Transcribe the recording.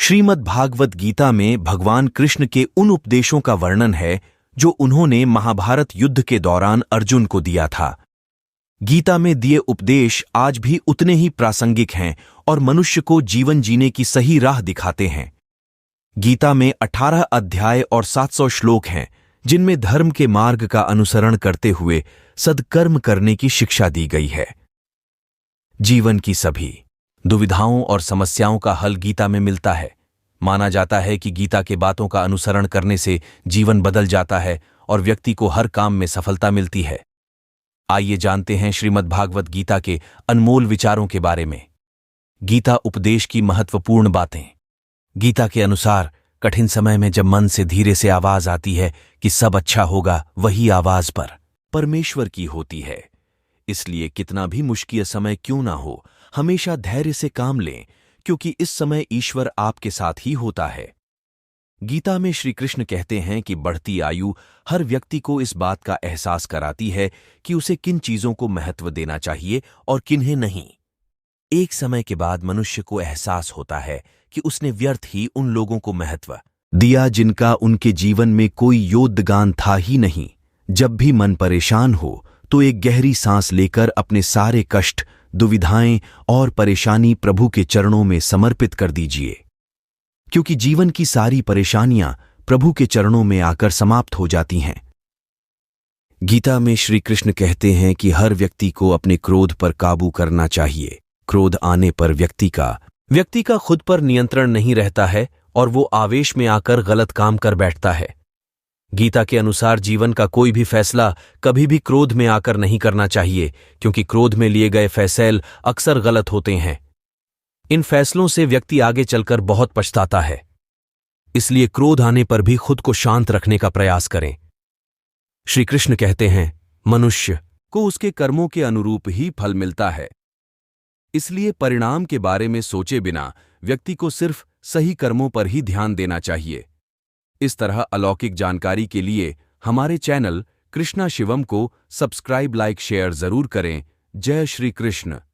श्रीमद् भागवत गीता में भगवान कृष्ण के उन उपदेशों का वर्णन है जो उन्होंने महाभारत युद्ध के दौरान अर्जुन को दिया था। गीता में दिए उपदेश आज भी उतने ही प्रासंगिक हैं और मनुष्य को जीवन जीने की सही राह दिखाते हैं। गीता में 18 अध्याय और 700 श्लोक हैं जिनमें धर्म के मार्ग का अनुसरण करते हुए सद्कर्म करने की शिक्षा दी गई है। जीवन की सभी दुविधाओं और समस्याओं का हल गीता में मिलता है। माना जाता है कि गीता के बातों का अनुसरण करने से जीवन बदल जाता है और व्यक्ति को हर काम में सफलता मिलती है। आइए जानते हैं श्रीमद् भागवत गीता के अनमोल विचारों के बारे में। गीता उपदेश की महत्वपूर्ण बातें। गीता के अनुसार कठिन समय में जब मन से धीरे से आवाज आती है कि सब अच्छा होगा, वही आवाज पर परमेश्वर की होती है। इसलिए कितना भी मुश्किल समय क्यों ना हो, हमेशा धैर्य से काम लें, क्योंकि इस समय ईश्वर आपके साथ ही होता है। गीता में श्री कृष्ण कहते हैं कि बढ़ती आयु हर व्यक्ति को इस बात का एहसास कराती है कि उसे किन चीजों को महत्व देना चाहिए और किन्हें नहीं। एक समय के बाद मनुष्य को एहसास होता है कि उसने व्यर्थ ही उन लोगों को महत्व दिया जिनका उनके जीवन में कोई योगदान था ही नहीं। जब भी मन परेशान हो तो एक गहरी सांस लेकर अपने सारे कष्ट, दुविधाएं और परेशानी प्रभु के चरणों में समर्पित कर दीजिए, क्योंकि जीवन की सारी परेशानियां प्रभु के चरणों में आकर समाप्त हो जाती हैं। गीता में श्री कृष्ण कहते हैं कि हर व्यक्ति को अपने क्रोध पर काबू करना चाहिए। क्रोध आने पर व्यक्ति का खुद पर नियंत्रण नहीं रहता है और वो आवेश में आकर गलत काम कर बैठता है। गीता के अनुसार जीवन का कोई भी फैसला कभी भी क्रोध में आकर नहीं करना चाहिए, क्योंकि क्रोध में लिए गए फैसले अक्सर गलत होते हैं। इन फैसलों से व्यक्ति आगे चलकर बहुत पछताता है। इसलिए क्रोध आने पर भी खुद को शांत रखने का प्रयास करें। श्री कृष्ण कहते हैं, मनुष्य को उसके कर्मों के अनुरूप ही फल मिलता है। इसलिए परिणाम के बारे में सोचे बिना व्यक्ति को सिर्फ सही कर्मों पर ही ध्यान देना चाहिए। इस तरह अलौकिक जानकारी के लिए हमारे चैनल कृष्णा शिवम को सब्सक्राइब, लाइक, शेयर जरूर करें। जय श्री कृष्ण।